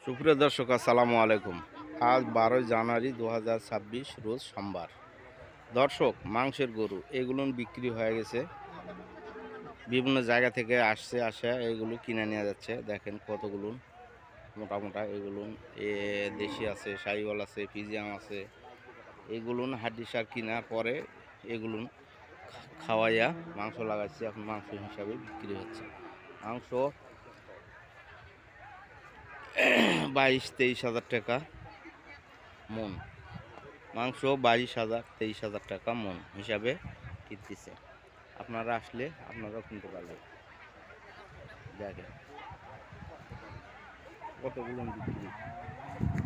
সুপ্রিয় দর্শক আসসালামু আলাইকুম। আজ 12 জানুয়ারি 2026 রোজ সোমবার। দর্শক, মাংসের গরু এগুলো বিক্রি হয়ে গেছে। বিভিন্ন জায়গা থেকে আসে এগুলো কিনে নিয়ে যাচ্ছে। দেখেন কতগুলো মোটা মোটা এগুলো। দেশি আছে, শাহিওয়াল আছে, ফিজিয়াম আছে। এগুলো হাড্ডি সার কেনার পরে এগুলো খাওয়াইয়া মাংস লাগাচ্ছি। এখন মাংস হিসাবে বিক্রি হচ্ছে। মাংস 22-23 হাজার টাকা মন। মাংস 22,000-23,000 টাকা মন হিসাবে কিনতেছে। আপনারা আসলে আপনারাও কিনতে পারবেন। দেখেন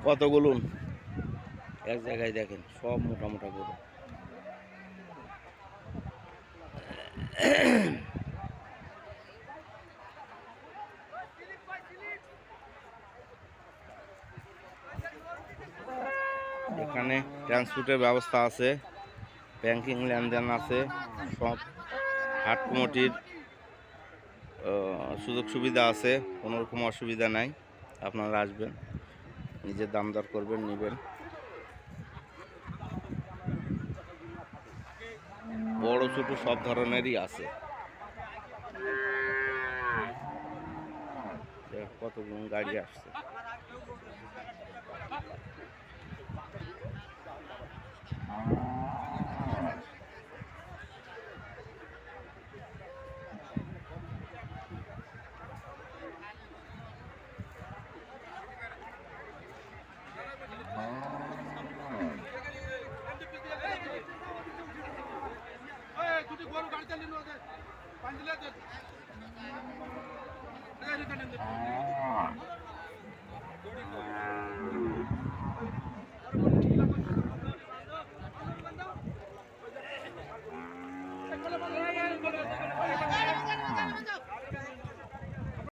কতগুলো এক জায়গায় দেখেন, সব মোটা মোটা গরু। এখানে ট্রান্সপোর্টের ব্যবস্থা আছে, ব্যাংকিং লেনদেন আছে, সব হাট কমিটির সুযোগ সুবিধা আছে। কোনো রকম অসুবিধা নাই। আপনারা আসবেন, নিজের দাম দর করবেন, নেবেন। বড় ছোট সব ধরনেরই আছে। কতগুলো গাড়ি আসছে। দুটি গরু গাড়ি চালিয়ে